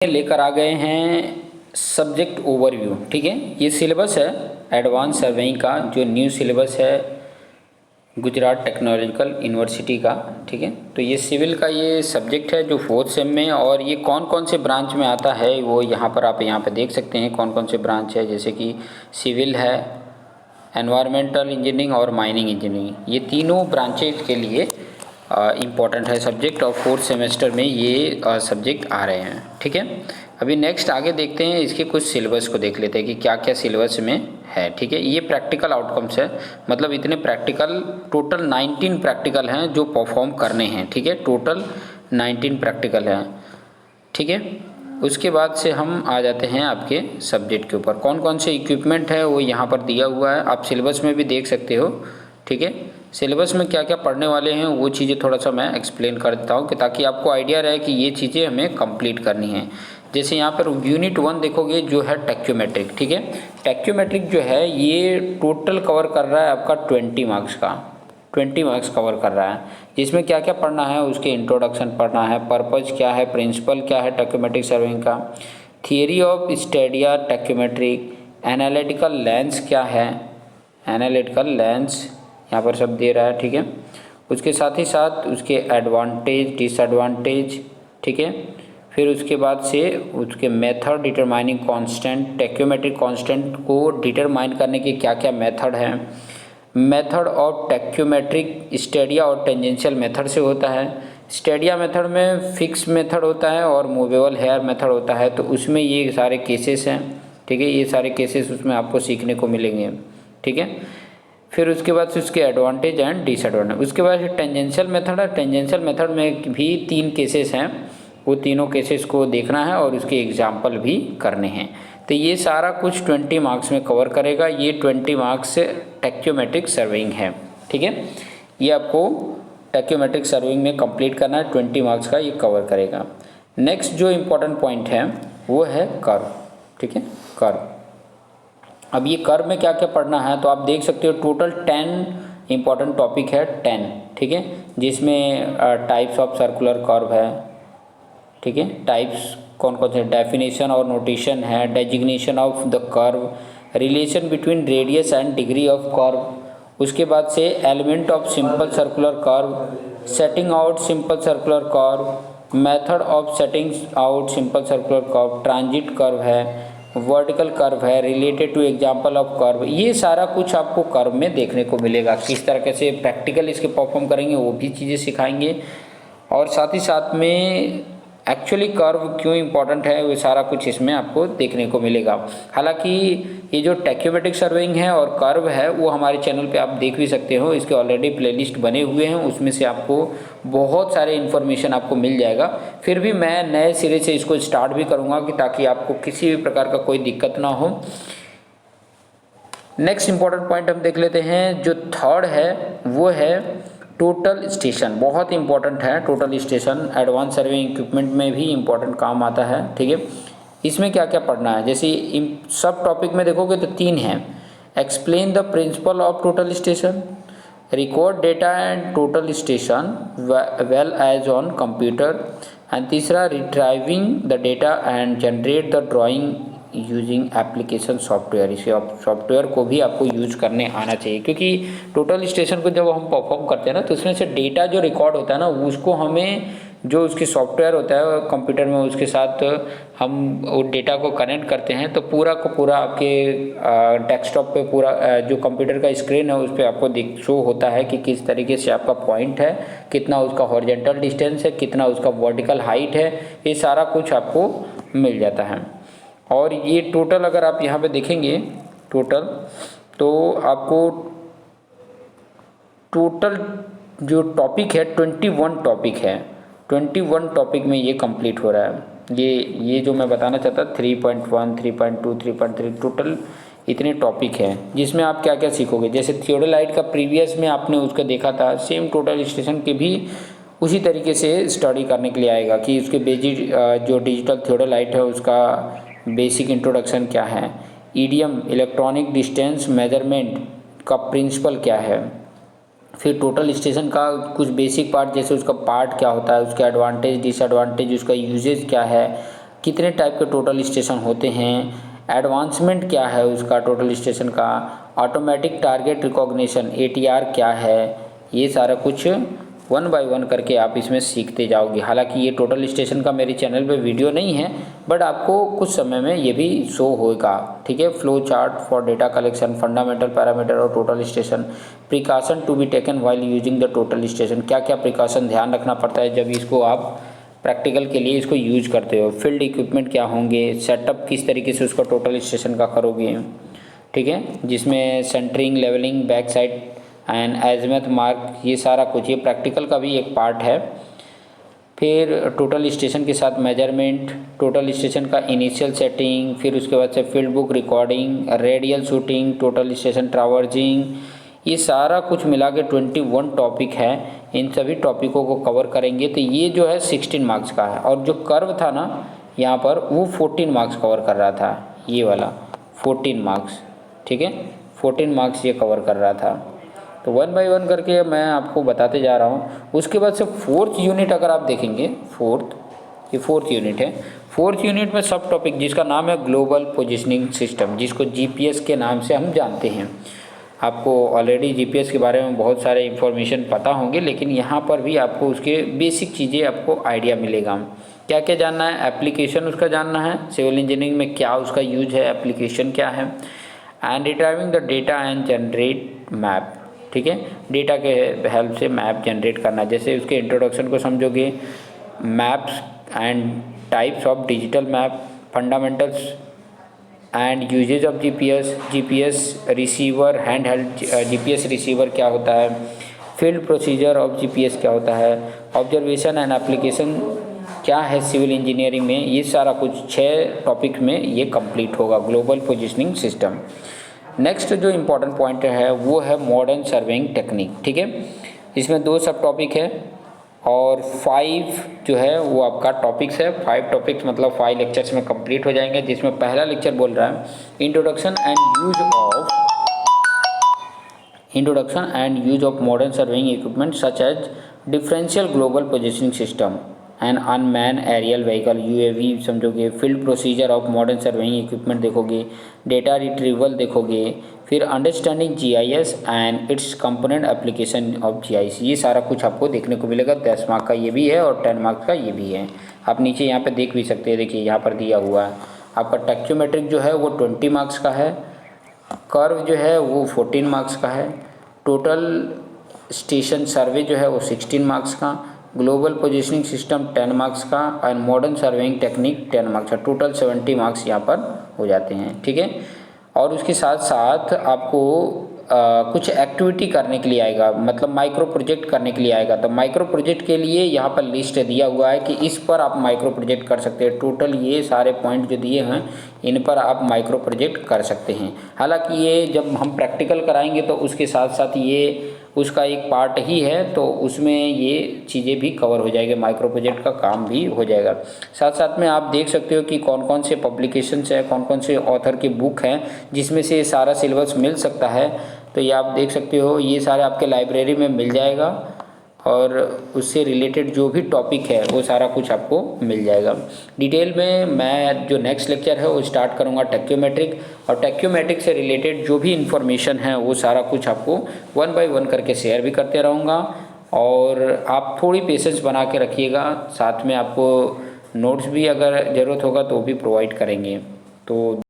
लेकर आ गए हैं सब्जेक्ट ओवरव्यू। ठीक है, ये सिलेबस है एडवांस सर्वेइंग का, जो न्यू सिलेबस है गुजरात टेक्नोलॉजिकल यूनिवर्सिटी का। ठीक है, तो ये सिविल का ये सब्जेक्ट है जो 4th सेम में, और ये कौन कौन से ब्रांच में आता है वो यहाँ पर आप यहाँ पर देख सकते हैं कौन कौन से ब्रांच है। जैसे कि सिविल है, एनवायरमेंटल इंजीनियरिंग और माइनिंग इंजीनियरिंग, ये तीनों ब्रांचेज के लिए इम्पॉर्टेंट है सब्जेक्ट, और 4th सेमेस्टर में ये सब्जेक्ट आ रहे हैं। ठीक है, अभी नेक्स्ट आगे देखते हैं, इसके कुछ सिलेबस को देख लेते हैं कि क्या क्या सिलेबस में है। ठीक है, ये प्रैक्टिकल आउटकम्स है, मतलब इतने प्रैक्टिकल, टोटल 19 प्रैक्टिकल हैं जो परफॉर्म करने हैं। ठीक है, टोटल 19 प्रैक्टिकल हैं। ठीक है, उसके बाद से हम आ जाते हैं आपके सब्जेक्ट के ऊपर। कौन कौन से इक्विपमेंट है वो यहाँ पर दिया हुआ है, आप सिलेबस में भी देख सकते हो। ठीक है, सिलेबस में क्या क्या पढ़ने वाले हैं वो चीज़ें थोड़ा सा मैं एक्सप्लेन कर देता हूँ कि ताकि आपको आइडिया रहे कि ये चीज़ें हमें कंप्लीट करनी है। जैसे यहाँ पर यूनिट 1 देखोगे जो है टैक्योमेट्रिक। ठीक है, टैक्योमेट्रिक जो है ये टोटल कवर कर रहा है आपका 20 मार्क्स का, 20 मार्क्स कवर कर रहा है। जिसमें क्या क्या पढ़ना है, उसके इंट्रोडक्शन पढ़ना है, पर्पज़ क्या है, प्रिंसिपल क्या है टैक्योमेट्रिक सर्विंग का, theory of stadia tacheometric, analytical lens क्या है, एनालिटिकल लेंस यहाँ पर सब दे रहा है। ठीक है, उसके साथ ही साथ उसके एडवांटेज डिसएडवांटेज। ठीक है, फिर उसके बाद से उसके मेथड डिटरमाइनिंग कांस्टेंट, टैक्योमेट्रिक कांस्टेंट को डिटरमाइन करने के क्या क्या मेथड हैं, मेथड ऑफ टैक्योमेट्रिक स्टेडिया और टेंजेंशियल मेथड से होता है। स्टेडिया मेथड में फिक्स मेथड होता है और मूवेबल हेयर मेथड होता है, तो उसमें ये सारे केसेस हैं। ठीक है, ये सारे केसेस उसमें आपको सीखने को मिलेंगे। ठीक है, फिर उसके बाद से उसके एडवांटेज एंड डिसएडवांटेज। उसके बाद टेंजेंशियल मेथड है, टेंजेंशियल मेथड में भी 3 केसेस हैं, वो तीनों केसेस को देखना है और उसके एग्जाम्पल भी करने हैं। तो ये सारा कुछ 20 मार्क्स में कवर करेगा। ये 20 मार्क्स से टैक्योमेट्रिक सर्विंग है। ठीक है, ये आपको टैक्योमेट्रिक सर्विंग में कंप्लीट करना है, 20 मार्क्स का ये कवर करेगा। नेक्स्ट जो इम्पोर्टेंट पॉइंट है वो है कर्व। ठीक है, कर्व। अब ये कर्व में क्या क्या पढ़ना है तो आप देख सकते हो, टोटल 10 इम्पॉर्टेंट टॉपिक है, 10। ठीक है, जिसमें टाइप्स ऑफ सर्कुलर कर्व है। ठीक है, टाइप्स कौन कौन से, डेफिनेशन और नोटेशन है, designation of the curve, relation between radius and degree of curve. उसके बाद से element of simple circular curve, setting out simple circular curve, method of setting out simple circular curve, transit curve है, vertical curve है, related two example of curve. ये सारा कुछ आपको curve में देखने को मिलेगा। किस तरह से प्रैक्टिकल इसके परफॉर्म करेंगे वो भी चीज़ें सिखाएंगे, और साथ ही साथ में एक्चुअली कर्व क्यों इम्पोर्टेंट है वो सारा कुछ इसमें आपको देखने को मिलेगा। हालांकि ये जो टैक्योमेट्रिक सर्विंग है और कर्व है वो हमारे चैनल पे आप देख भी सकते हो, इसके ऑलरेडी प्लेलिस्ट बने हुए हैं, उसमें से आपको बहुत सारे इन्फॉर्मेशन आपको मिल जाएगा। फिर भी मैं नए सिरे से इसको स्टार्ट भी करूँगा कि ताकि आपको किसी भी प्रकार का कोई दिक्कत ना हो। नेक्स्ट इंपॉर्टेंट पॉइंट हम देख लेते हैं, जो थर्ड है वो है टोटल स्टेशन। बहुत इंपॉर्टेंट है total station, advance serving equipment में भी इंपॉर्टेंट काम आता है। ठीक है, इसमें क्या क्या पढ़ना है, जैसे सब टॉपिक में देखोगे तो 3 हैं। Explain the principle of total station, record data and total station well as on computer, and तीसरा retrieving the data and generate the drawing using application software. इसे सॉफ्टवेयर को भी आपको यूज करने आना चाहिए, क्योंकि टोटल स्टेशन को जब हम परफॉर्म करते हैं ना तो उसमें से डेटा जो रिकॉर्ड होता है ना उसको हमें, जो उसके सॉफ्टवेयर होता है कंप्यूटर में, उसके साथ हम वो डेटा को कनेक्ट करते हैं तो पूरा को पूरा आपके डेस्कटॉप पे पूरा जो कंप्यूटर का स्क्रीन है उस पर आपको शो होता है कि किस तरीके से आपका पॉइंट है, कितना उसका हॉरिजॉन्टल डिस्टेंस है, कितना उसका वर्टिकल हाइट है, ये सारा कुछ आपको मिल जाता है। और ये टोटल अगर आप यहाँ पे देखेंगे टोटल, तो आपको टोटल जो टॉपिक है 21 टॉपिक है, 21 टॉपिक में ये कंप्लीट हो रहा है। ये जो मैं बताना चाहता 3.1, 3.2, 3.3 टोटल इतने टॉपिक हैं, जिसमें आप क्या क्या सीखोगे। जैसे थियोडोलाइट का प्रीवियस में आपने उसका देखा था, सेम टोटल स्टेशन के भी उसी तरीके से स्टडी करने के लिए आएगा कि उसके बेसिक जो डिजिटल थियोडोलाइट है उसका बेसिक इंट्रोडक्शन क्या है, ईडीएम इलेक्ट्रॉनिक डिस्टेंस मेजरमेंट का प्रिंसिपल क्या है, फिर टोटल स्टेशन का कुछ बेसिक पार्ट जैसे उसका पार्ट क्या होता है, उसका एडवांटेज डिसएडवांटेज, उसका यूजेज क्या है, कितने टाइप के टोटल स्टेशन होते हैं, एडवांसमेंट क्या है उसका टोटल स्टेशन का, ऑटोमेटिक टारगेट रिकॉग्निशन ATR क्या है, ये सारा कुछ 1 बाय 1 करके आप इसमें सीखते जाओगे। हालांकि ये टोटल स्टेशन का मेरे चैनल पे वीडियो नहीं है, बट आपको कुछ समय में ये भी शो होगा, ठीक है। Flow chart for data collection, fundamental parameter और total station, precaution to be taken while using the total station, क्या क्या प्रिकॉशन ध्यान रखना पड़ता है जब इसको आप प्रैक्टिकल के लिए इसको यूज करते हो, फील्ड इक्विपमेंट क्या होंगे, सेटअप किस तरीके से उसका टोटल स्टेशन का करोगे, ठीक है, जिसमें centring, levelling, back side and azimuth mark, ये सारा कुछ, ये प्रैक्टिकल का भी एक पार्ट है। फिर टोटल स्टेशन के साथ मेजरमेंट, टोटल स्टेशन का इनिशियल सेटिंग, फिर उसके बाद से field book recording, radial shooting, total station traversing, ये सारा कुछ मिला के 21 टॉपिक है। इन सभी टॉपिकों को कवर करेंगे तो ये जो है 16 मार्क्स का है, और जो कर्व था ना यहाँ पर वो 14 मार्क्स कवर कर रहा था, ये वाला 14 मार्क्स, ठीक है, 14 मार्क्स ये कवर कर रहा था। तो 1 बाय 1 करके मैं आपको बताते जा रहा हूँ। उसके बाद से 4th यूनिट अगर आप देखेंगे, ये 4th यूनिट है। 4th यूनिट में सब टॉपिक जिसका नाम है ग्लोबल पोजिशनिंग सिस्टम, जिसको GPS के नाम से हम जानते हैं। आपको ऑलरेडी GPS के बारे में बहुत सारे इन्फॉर्मेशन पता होंगे, लेकिन यहाँ पर भी आपको उसके बेसिक चीज़ें आपको आइडिया मिलेगा। क्या क्या जानना है, एप्लीकेशन उसका जानना है, सिविल इंजीनियरिंग में क्या उसका यूज है, एप्लीकेशन क्या है, and retrieving the data and generate map, ठीक है, डेटा के हेल्प से मैप जनरेट करना। जैसे उसके इंट्रोडक्शन को समझोगे, maps and types of digital map, fundamentals and usages of GPS receiver, hand held GPS receiver क्या होता है, फील्ड प्रोसीजर ऑफ GPS क्या होता है, ऑब्जर्वेशन एंड एप्लीकेशन क्या है सिविल इंजीनियरिंग में, ये सारा कुछ 6 टॉपिक में ये कंप्लीट होगा ग्लोबल पोजिशनिंग सिस्टम। नेक्स्ट जो इम्पोर्टेंट पॉइंट है वो है मॉडर्न सर्वेइंग टेक्निक, ठीक है। इसमें 2 सब टॉपिक है और 5 जो है वो आपका टॉपिक्स है। 5 टॉपिक्स मतलब 5 लेक्चर्स में कंप्लीट हो जाएंगे, जिसमें पहला लेक्चर बोल रहा है introduction and use of modern surveying equipment such as differential global positioning system and unman aerial vehicle UAV समझोगे, field procedure of modern surveying equipment देखोगे, डेटा रिट्रीवल देखोगे, फिर understanding GIS and its component application of GIS, ये सारा कुछ आपको देखने को मिलेगा। 10 मार्क का ये भी है और 10 मार्क्स का ये भी है। आप नीचे यहाँ पे देख भी सकते हैं, देखिए यहाँ पर दिया हुआ है आपका टैक्योमेट्रिक जो है वो 20 मार्क्स का है, कर्व जो है वो 14 मार्क्स का है, टोटल स्टेशन सर्वे जो है वो 16 मार्क्स का, ग्लोबल पोजिशनिंग सिस्टम 10 मार्क्स का and modern surveying technique 10 marks का, टोटल 70 मार्क्स यहाँ पर हो जाते हैं, ठीक है। और उसके साथ साथ आपको कुछ एक्टिविटी करने के लिए आएगा, मतलब माइक्रो प्रोजेक्ट करने के लिए आएगा। तो माइक्रो प्रोजेक्ट के लिए यहाँ पर लिस्ट दिया हुआ है कि इस पर आप माइक्रो प्रोजेक्ट कर सकते हैं। टोटल ये सारे पॉइंट जो दिए हैं इन पर आप माइक्रो प्रोजेक्ट कर सकते हैं। हालांकि ये जब हम प्रैक्टिकल कराएंगे तो उसके साथ साथ ये उसका एक पार्ट ही है, तो उसमें ये चीज़ें भी कवर हो जाएगी, माइक्रो प्रोजेक्ट का काम भी हो जाएगा। साथ साथ में आप देख सकते हो कि कौन कौन से पब्लिकेशंस हैं, कौन कौन से ऑथर की बुक हैं जिसमें से सारा सिलेबस मिल सकता है। तो ये आप देख सकते हो, ये सारे आपके लाइब्रेरी में मिल जाएगा और उससे रिलेटेड जो भी टॉपिक है वो सारा कुछ आपको मिल जाएगा। डिटेल में मैं जो नेक्स्ट लेक्चर है वो स्टार्ट करूँगा टैक्योमेट्रिक, और टैक्योमेट्रिक से रिलेटेड जो भी इन्फॉर्मेशन है वो सारा कुछ आपको 1 बाय 1 करके शेयर भी करते रहूँगा। और आप थोड़ी पेशेंस बना के रखिएगा, साथ में आपको नोट्स भी अगर ज़रूरत होगा तो भी प्रोवाइड करेंगे। तो